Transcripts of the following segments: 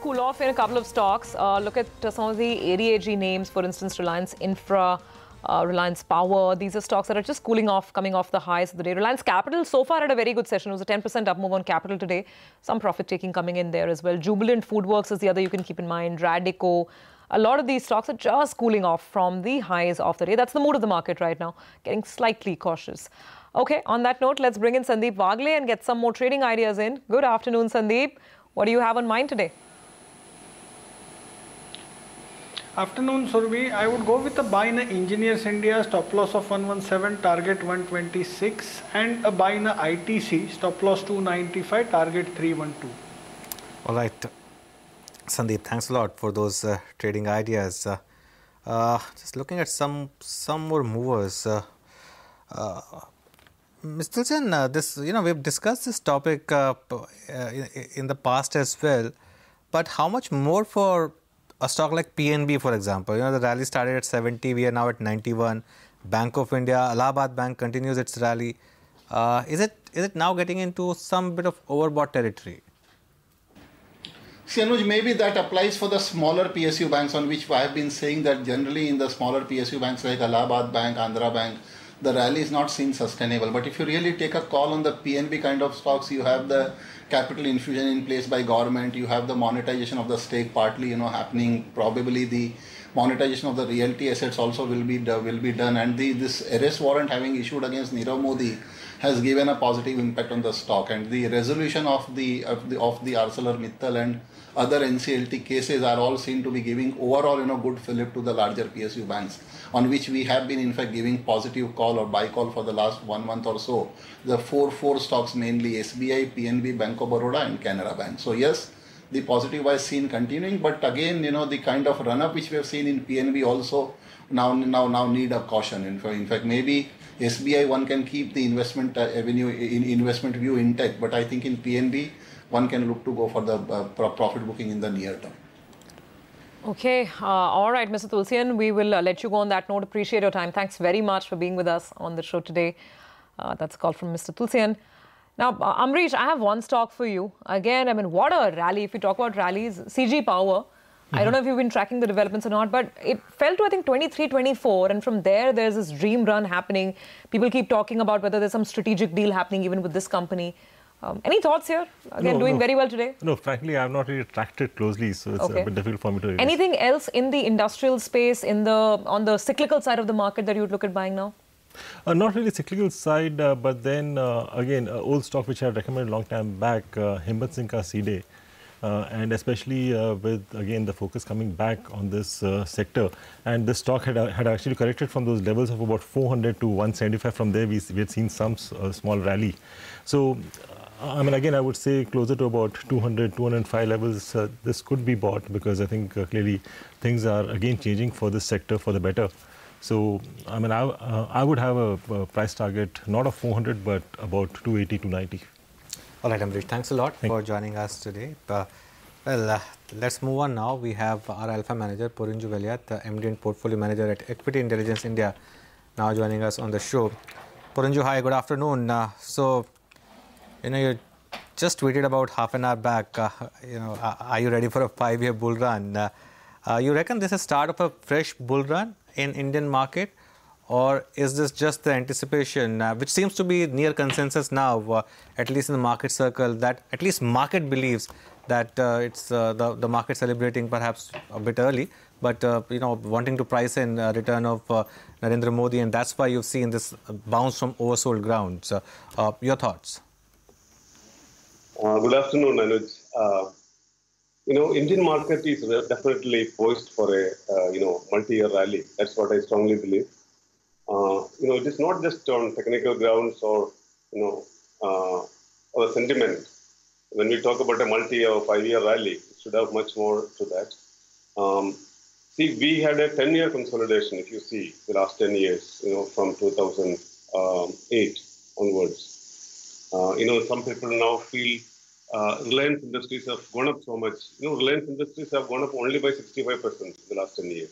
cool off in a couple of stocks. Look at some of the ADAG names, for instance, Reliance Infra, Reliance Power. These are stocks that are just cooling off, coming off the highs of the day. Reliance Capital so far had a very good session. It was a 10% up move on Capital today. Some profit taking coming in there as well. Jubilant Foodworks is the other you can keep in mind. Radico. A lot of these stocks are just cooling off from the highs of the day. That's the mood of the market right now, getting slightly cautious. Okay, on that note, let's bring in Sandeep Wagle and get some more trading ideas in. Good afternoon, Sandeep. What do you have on mind today? Afternoon, Surbi. I would go with a buy in Engineers India, stop loss of 117, target 126, and a buy in ITC, stop loss 295, target 312. All right. Sandeep, thanks a lot for those trading ideas. Just looking at some more movers. Mr. Tulsian, we've discussed this topic in the past as well, but how much more for a stock like PNB, for example? The rally started at 70, we are now at 91. Bank of India, Allahabad Bank continues its rally. Is it now getting into some bit of overbought territory? See, Anuj, maybe that applies for the smaller PSU banks, on which I have been saying that generally in the smaller PSU banks like Allahabad Bank, Andhra Bank, the rally is not seen sustainable. But if you really take a call on the PNB kind of stocks, you have the capital infusion in place by government, you have the monetization of the stake partly happening, probably the monetization of the realty assets also will be done, and this arrest warrant having issued against Nirav Modi has given a positive impact on the stock, and the resolution of the ArcelorMittal and other NCLT cases are all seen to be giving overall good fillip to the larger PSU banks, on which we have been in fact giving positive call or buy call for the last 1 month or so. The four stocks, mainly SBI, PNB, Bank of Baroda and Canara Bank. So yes, the positive was seen continuing, but again the kind of run up which we have seen in PNB also now need a caution. In fact, maybe SBI one can keep the investment investment view intact, but I think in PNB one can look to go for the profit booking in the near term. Okay, all right, Mr. Tulsian, we will let you go on that note. Appreciate your time. Thanks very much for being with us on the show today. That's a call from Mr. Tulsian. Now, Amrish, I have one stock for you. Again, what a rally. If we talk about rallies, CG Power. I don't know if you've been tracking the developments or not, but it fell to, I think, 23, 24. And from there's this dream run happening. People keep talking about whether there's some strategic deal happening even with this company. Any thoughts here? Again, doing very well today? No, frankly, I have not really tracked it closely, so it's a bit difficult for me to... Anything else in the industrial space, on the cyclical side of the market that you would look at buying now? Not really cyclical side, but then, again, old stock which I have recommended a long time back, Himmat Singh Ka Seede. And especially with, again, the focus coming back on this sector. And the stock had actually corrected from those levels of about 400 to 175. From there, we had seen some small rally. So, again, I would say closer to about 200, 205 levels, this could be bought, because I think clearly things are again changing for this sector for the better. So, I would have a price target, not of 400, but about 280, 290. All right, Amrish, thanks a lot for joining us today. Let's move on now. We have our Alpha Manager, Purinju Veliat, MD and Portfolio Manager at Equity Intelligence India, now joining us on the show. Purinju, hi, good afternoon. You just tweeted about half an hour back, are you ready for a 5-year bull run? You reckon this is start of a fresh bull run in Indian market? Or is this just the anticipation, which seems to be near consensus now, at least in the market circle, that at least market believes that it's the market celebrating perhaps a bit early, but wanting to price in return of Narendra Modi, and that's why you've seen this bounce from oversold grounds. Your thoughts? Good afternoon, Anuj. Indian market is definitely poised for a multi-year rally. That's what I strongly believe. It is not just on technical grounds or or sentiment. When we talk about a multi- or 5-year rally, it should have much more to that. See, we had a 10-year consolidation. If you see the last 10 years, from 2008 onwards. Some people now feel Reliance Industries have gone up so much. Reliance Industries have gone up only by 65% in the last 10 years.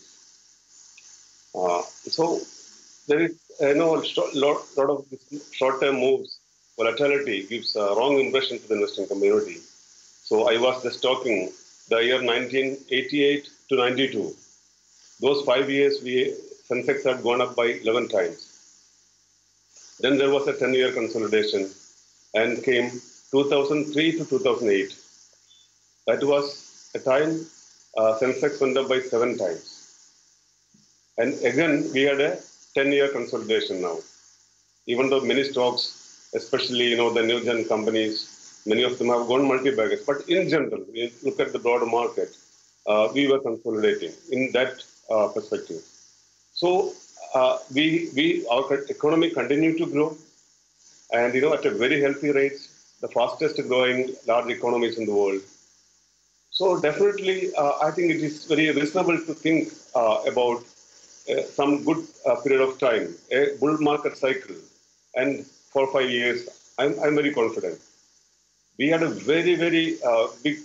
So there is a lot of short-term moves. Volatility gives a wrong impression to the investing community. So I was just talking the year 1988 to 92. Those 5 years, Sensex had gone up by 11 times. Then there was a 10-year consolidation and came 2003 to 2008. That was a time Sensex went up by 7 times. And again, we had a 10-year consolidation now. Even though many stocks, especially the new gen companies, many of them have gone multi-baggers. But in general, when you look at the broader market, we were consolidating in that perspective. So our economy continued to grow, and at a very healthy rate, the fastest growing large economies in the world. So definitely, I think it is very reasonable to think about some good period of time, a bull market cycle, and 4 or 5 years, I'm very confident. We had a very, very big,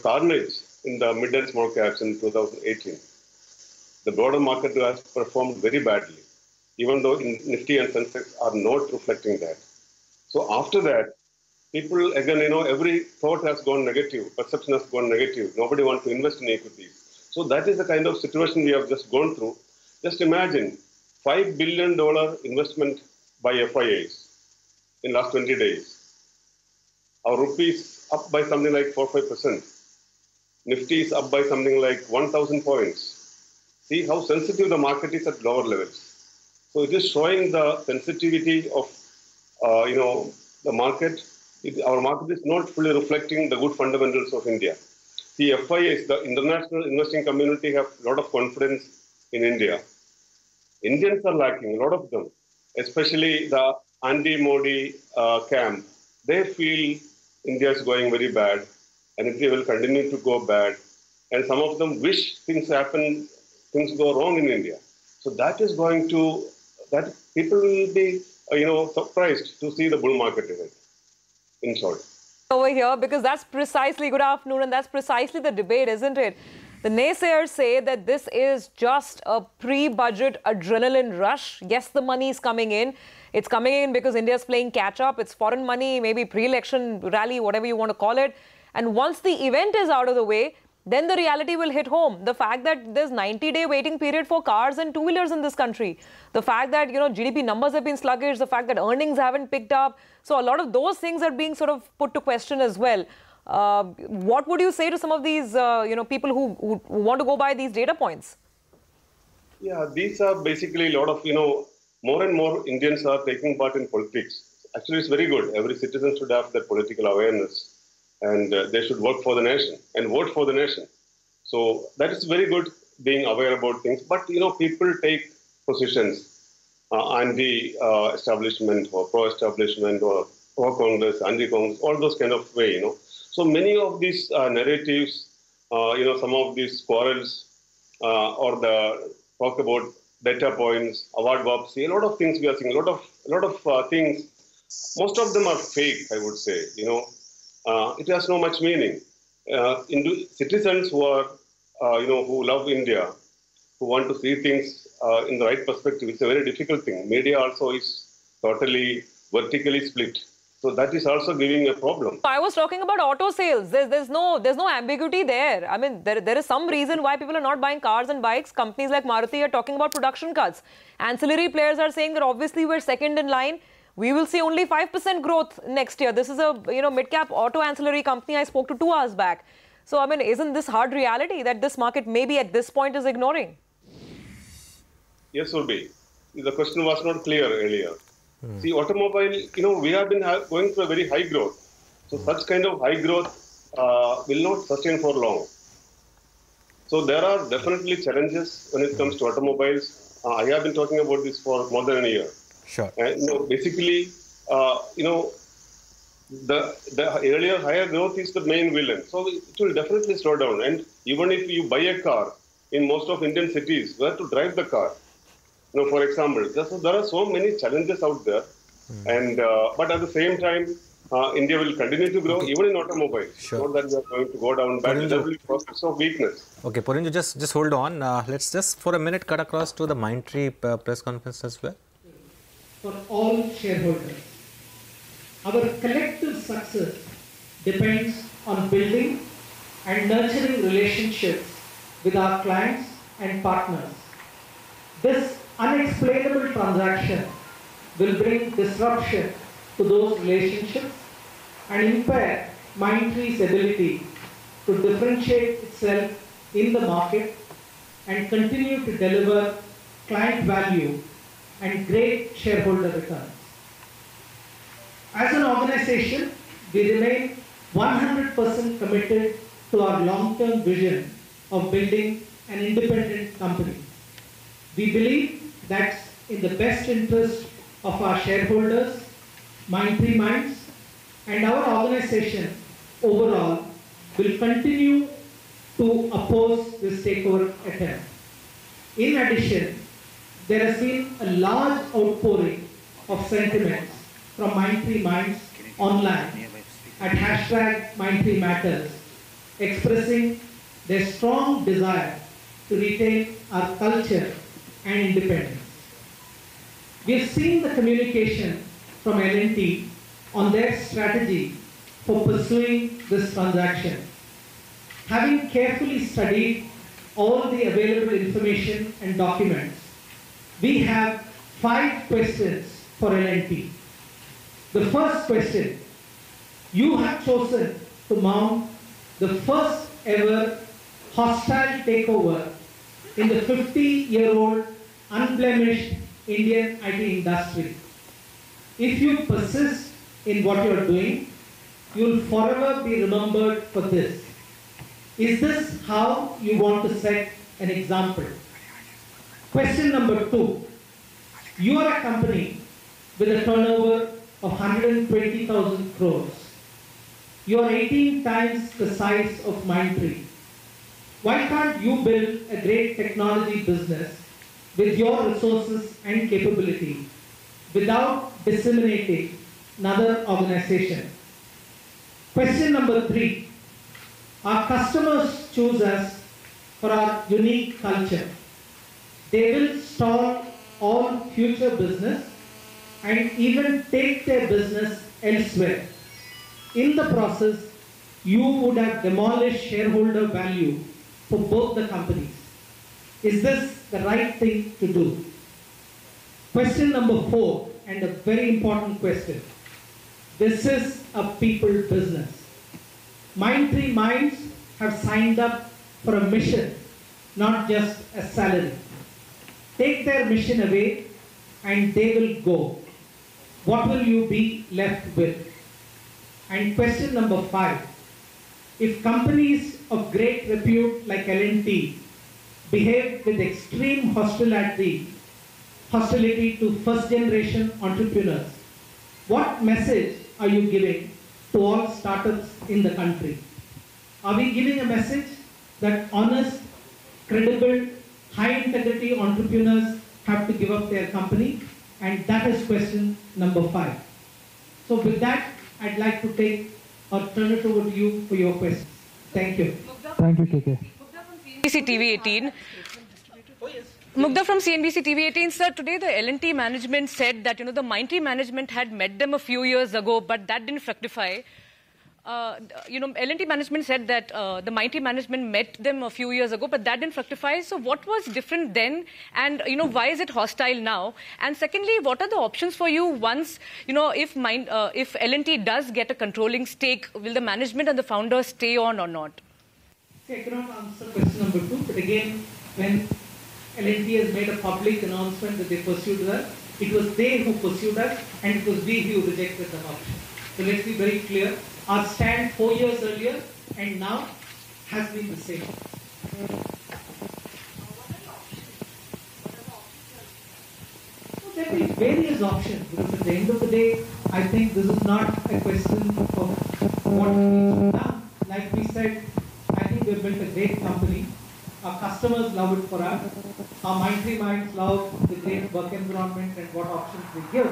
carnage in the mid and small caps in 2018. The broader market has performed very badly, even though Nifty and Sensex are not reflecting that. So after that, people, again, every thought has gone negative, perception has gone negative. Nobody wants to invest in equities. So that is the kind of situation we have just gone through. Just imagine $5 billion investment by FIAs in last 20 days. Our rupees up by something like 4-5%. Nifty is up by something like 1,000 points. See how sensitive the market is at lower levels. So it is showing the sensitivity of, the market. Our market is not fully reflecting the good fundamentals of India. The FIAs, the international investing community, have a lot of confidence in India. Indians are lacking, a lot of them, especially the anti-Modi camp. They feel India is going very bad, and India will continue to go bad. And some of them wish things go wrong in India. So that is going to, that people will be, surprised to see the bull market event, in short. Over here, because that's precisely, good afternoon, and that's precisely the debate, isn't it? The naysayers say that this is just a pre-budget adrenaline rush. Yes, the money is coming in. It's coming in because India is playing catch-up. It's foreign money, maybe pre-election rally, whatever you want to call it. And once the event is out of the way, then the reality will hit home. The fact that there's 90-day waiting period for cars and two-wheelers in this country. The fact that, GDP numbers have been sluggish. The fact that earnings haven't picked up. So a lot of those things are being sort of put to question as well. What would you say to some of these, people who want to go by these data points? Yeah, these are basically a lot of, more and more Indians are taking part in politics. Actually, it's very good. Every citizen should have that political awareness. And they should work for the nation and vote for the nation. So that is very good, being aware about things. But, people take positions anti-establishment or pro-establishment or pro-Congress, anti-Congress, all those kind of way, So many of these narratives, some of these quarrels or the talk about data points, award wapsi, a lot of things we are seeing, a lot of things. Most of them are fake, I would say, It has no much meaning. Citizens who are, who love India, who want to see things in the right perspective, it's a very difficult thing. Media also is totally vertically split. So that is also giving a problem. I was talking about auto sales. There's no ambiguity there. I mean, there is some reason why people are not buying cars and bikes. Companies like Maruti are talking about production cuts. Ancillary players are saying that obviously we're second in line. We will see only 5% growth next year. This is a mid-cap auto ancillary company I spoke to 2 hours back. So, I mean, isn't this hard reality that this market maybe at this point is ignoring? Yes, Urbi. The question was not clear earlier. See, automobile, we have been going through a very high growth. So such kind of high growth will not sustain for long. So there are definitely challenges when it comes to automobiles. I have been talking about this for more than a year. Sure. And basically, the earlier higher growth is the main villain. So it will definitely slow down. And even if you buy a car in most of Indian cities, where to drive the car? For example, there are so many challenges out there. And but at the same time, India will continue to grow, even in automobiles. Sure. Not that we are going to go down back. There will be process of weakness. Okay, Purinju, just hold on. Let's just for a minute cut across to the Mindtree press conference as well. For all shareholders, our collective success depends on building and nurturing relationships with our clients and partners. This unexplainable transaction will bring disruption to those relationships and impair Mindtree's ability to differentiate itself in the market and continue to deliver client value and great shareholder returns. As an organization, we remain 100% committed to our long-term vision of building an independent company. We believe that's in the best interest of our shareholders, Mindtree Minds, and our organization overall will continue to oppose this takeover attempt. In addition, there has been a large outpouring of sentiments from Mindtree Minds online at #MindTreeMatters, expressing their strong desire to retain our culture and independence. We have seen the communication from L&T on their strategy for pursuing this transaction. Having carefully studied all the available information and documents, we have 5 questions for L&T. The first question: you have chosen to mount the first ever hostile takeover in the 50-year-old unblemished Indian IT industry. If you persist in what you are doing, you will forever be remembered for this. Is this how you want to set an example? Question number 2. You are a company with a turnover of 120,000 crores. You are 18 times the size of Mindtree. Why can't you build a great technology business with your resources and capability without disseminating another organization? Question number 3. Our customers choose us for our unique culture. They will stall all future business and even take their business elsewhere. In the process, you would have demolished shareholder value for both the companies. Is this the right thing to do? Question number 4, and a very important question. This is a people business. Mindtree Minds have signed up for a mission, not just a salary. Take their mission away and they will go. What will you be left with? And question number 5. If companies of great repute like L&T behave with extreme hostility to first generation entrepreneurs, what message are you giving to all startups in the country? Are we giving a message that honest, credible, high integrity entrepreneurs have to give up their company? And that is question number 5. So with that, I'd like to take or turn it over to you for your questions. Thank you. Thank you, KK. CNBC-TV18. Mugdha from CNBC-TV18, sir, today the L&T management said that, the Mindtree management had met them a few years ago, but that didn't fructify. L&T management said that the Mindtree management met them a few years ago, but that didn't fructify. So what was different then? And, why is it hostile now? And secondly, what are the options for you once, if L&T does get a controlling stake, will the management and the founders stay on or not? See, I cannot answer question number 2, but again, when L&T has made a public announcement that they pursued us, it was they who pursued us, and it was we who rejected the option. So let's be very clear. Our stand 4 years earlier and now has been the same. So there will be various options, because at the end of the day, I think this is not a question of what needs to be done. Like we said, I think we've built a great company. Our customers love it for us. Our Mindtree Minds love the great work environment and what options we give.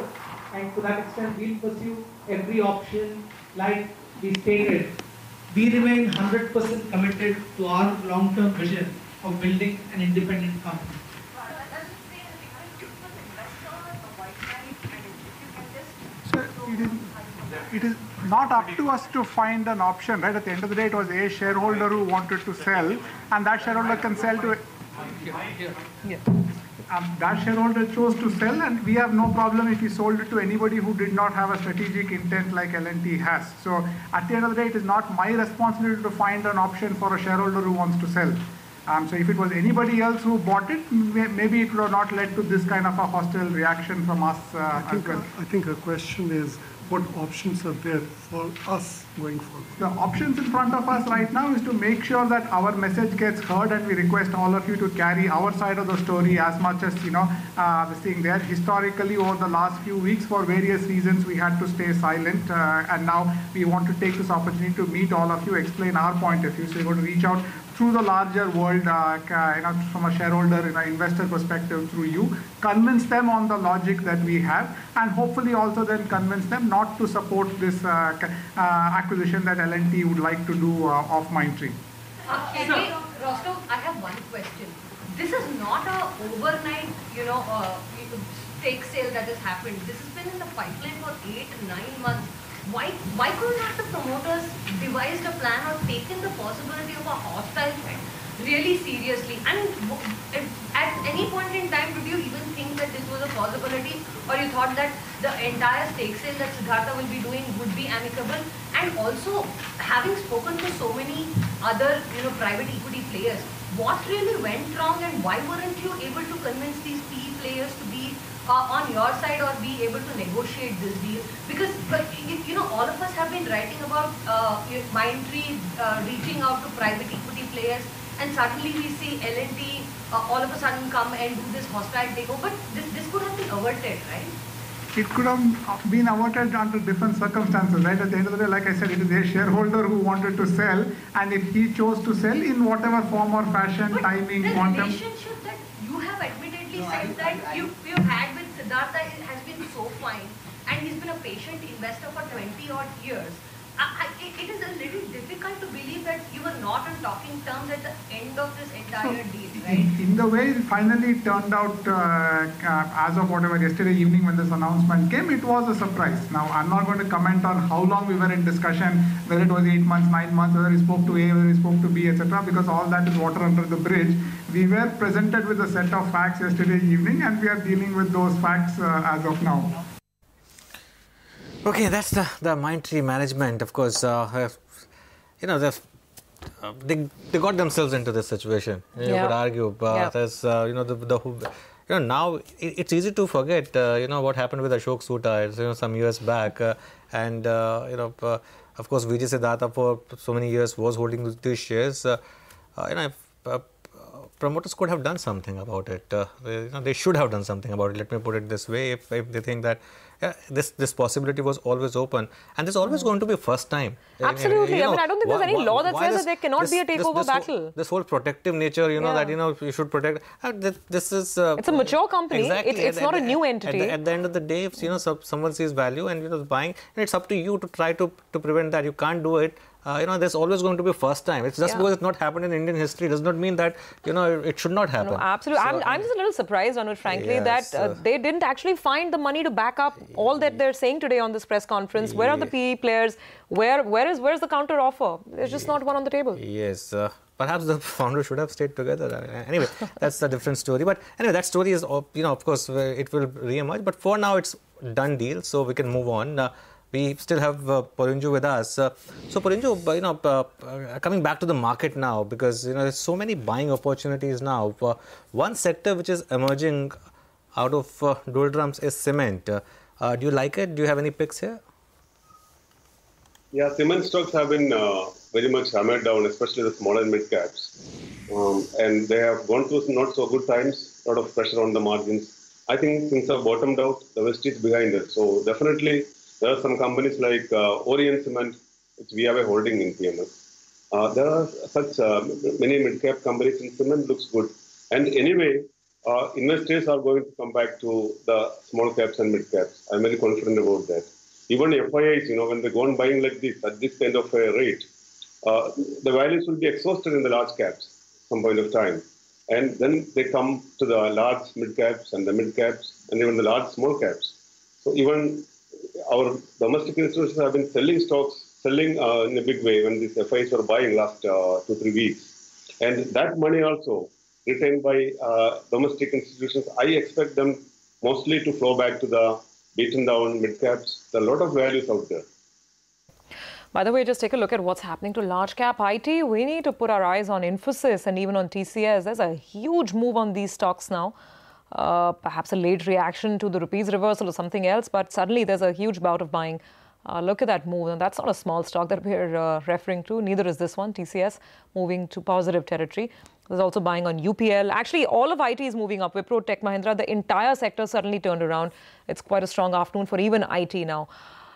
And to that extent, we'll pursue every option like we stated. We remain 100% committed to our long-term vision of building an independent company. Sir, it is not up to us to find an option, right? At the end of the day, it was a shareholder who wanted to sell, and that shareholder can sell to. Yeah. That shareholder chose to sell, and we have no problem if he sold it to anybody who did not have a strategic intent like L&T has. So at the end of the day, it is not my responsibility to find an option for a shareholder who wants to sell. So if it was anybody else who bought it, maybe it would have not led to this kind of a hostile reaction from us as well. I think her question is, what options are there for us going forward? The options in front of us right now is to make sure that our message gets heard, and we request all of you to carry our side of the story as much as, this thing there. Historically, over the last few weeks, for various reasons, we had to stay silent, and now we want to take this opportunity to meet all of you, explain our point of view. So we're going to reach out through the larger world, from a shareholder, investor perspective through you, convince them on the logic that we have, and hopefully also then convince them not to support this acquisition that L&T would like to do of Mindtree. Rostov, I have one question. This is not a overnight, stake sale that has happened. This has been in the pipeline for 8-9 months. Why could not the promoters devised a plan or taken the possibility of a hostile threat really seriously? I mean, at any point in time, did you even think that this was a possibility, or you thought that the entire stake sale that Siddhartha will be doing would be amicable? And also, having spoken to so many other, private equity players, what really went wrong, and why weren't you able to convince these PE players to be on your side or be able to negotiate this deal? Because all of us have been writing about Mindtree reaching out to private equity players, and suddenly we see L&T all of a sudden come and do this hostile takeover. But this could have been averted, right? It could have been averted under different circumstances, right? At the end of the day, like I said, it is a shareholder who wanted to sell, and if he chose to sell in whatever form or fashion, but timing, the quantum. relationship that you have admittedly said that you've had with Siddhartha has been so fine, and he's been a patient investor for 20 odd years. It is a little difficult to believe that you were not on talking terms at the end of this entire deal, right? In the way it finally turned out, as of whatever yesterday evening when this announcement came, it was a surprise. Now, I'm not going to comment on how long we were in discussion, whether it was 8 months, 9 months, whether he spoke to A, whether he spoke to B, etc., because all that is water under the bridge. We were presented with a set of facts yesterday evening, and we are dealing with those facts as of now. Okay, that's the Mindtree management. Of course, they got themselves into this situation. You could argue, there's now it's easy to forget what happened with Ashok Soota some years back, and of course Vijay Siddhartha for so many years was holding these shares. Promoters could have done something about it. They should have done something about it. Let me put it this way: if they think that this possibility was always open, and there's always going to be a first time. Absolutely. I don't think there's any law that says that there cannot be a takeover battle. This whole protective nature, that you should protect. This is. It's a mature company. Exactly. It's not a new entity. At the end of the day, if someone sees value and buying, and it's up to you to try to prevent that. You can't do it. There's always going to be a first time. It's just because it's not happened in Indian history does not mean that it should not happen. No, absolutely. So, I'm just a little surprised, Anuj, frankly, that they didn't actually find the money to back up all that they're saying today on this press conference. Where are the PE players? Where's the counter offer? There's just not one on the table. Yes. Perhaps the founder should have stayed together. Anyway, that's a different story. But anyway, that story is, of course, it will re-emerge. But for now, it's a done deal, so we can move on. We still have Porinju with us. So Porinju, coming back to the market now, because there's so many buying opportunities now. One sector which is emerging out of doldrums is cement. Do you like it? Do you have any picks here? Yeah, cement stocks have been very much hammered down, especially the small and mid caps. And they have gone through some not so good times, a lot of pressure on the margins. I think things have bottomed out, the West is behind it. So definitely, there are some companies like Orient Cement, which we have a holding in PMS. There are such many mid-cap companies in cement, looks good. And anyway, investors are going to come back to the small caps and mid-caps. I'm very confident about that. Even FIIs, when they go on buying like this, at this kind of a rate, the values will be exhausted in the large caps at some point of time. And then they come to the large mid-caps and the mid-caps and even the large small caps. So even our domestic institutions have been selling in a big way when these FIs were buying last 2-3 weeks. And that money also retained by domestic institutions, I expect them mostly to flow back to the beaten down mid-caps. There are a lot of values out there. By the way, just take a look at what's happening to large cap IT. We need to put our eyes on Infosys and even on TCS. There's a huge move on these stocks now. Perhaps a late reaction to the rupees reversal or something else, but suddenly there's a huge bout of buying. Look at that move, and that's not a small stock that we're referring to. Neither is this one, TCS, moving to positive territory. There's also buying on UPL. Actually, all of IT is moving up. Wipro, Tech Mahindra, the entire sector suddenly turned around. It's quite a strong afternoon for even IT now.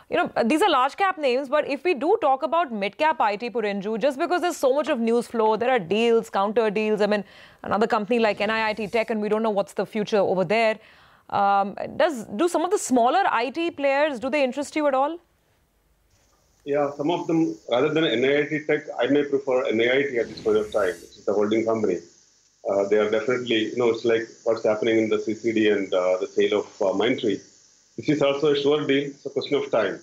You know, these are large cap names, but if we do talk about mid cap IT, Purinju, just because there's so much of news flow, there are deals, counter deals. I mean, another company like NIIT Tech, and we don't know what's the future over there. Do some of the smaller IT players, do they interest you at all? Yeah, some of them, rather than NIIT Tech, I may prefer NIIT at this point of time, which is the holding company. They are definitely, it's like what's happening in the CCD and the sale of Mindtree. This is also a sure deal. It's a question of time.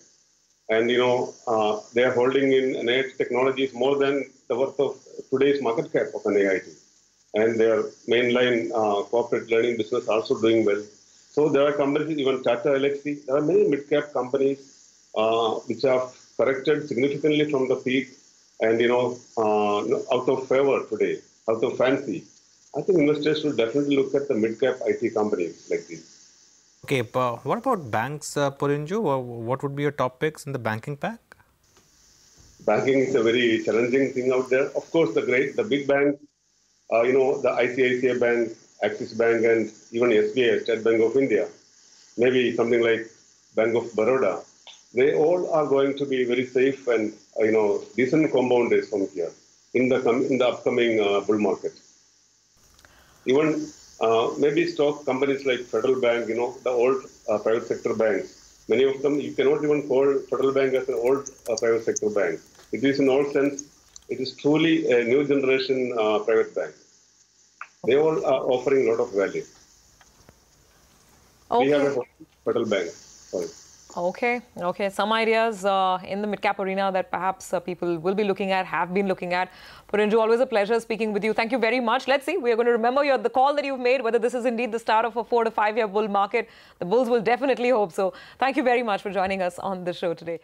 And, they are holding in NIIT Technologies more than the worth of today's market cap of NIIT. And their mainline corporate learning business also doing well. So there are companies, even Tata Elxsi. There are many mid-cap companies which have corrected significantly from the peak and, out of favor today, out of fancy. I think investors should definitely look at the mid-cap IT companies like these. Okay, but what about banks, Purinju? What would be your top picks in the banking pack? Banking is a very challenging thing out there. Of course, the big banks, the ICICI Bank, Axis Bank, and even SBI, State Bank of India, maybe something like Bank of Baroda, they all are going to be very safe and, decent compounders from here in the upcoming bull market. Even maybe stock companies like Federal Bank, the old private sector banks. Many of them, you cannot even call Federal Bank as an old private sector bank. It is in all sense, it is truly a new generation private bank. They all are offering a lot of value. Okay. We have a Federal Bank. Sorry. Okay. Some ideas in the mid-cap arena that perhaps people will be looking at, have been looking at. Purinju, always a pleasure speaking with you. Thank you very much. Let's see. We are going to remember the call that you've made, whether this is indeed the start of a 4 to 5 year bull market. The bulls will definitely hope so. Thank you very much for joining us on the show today.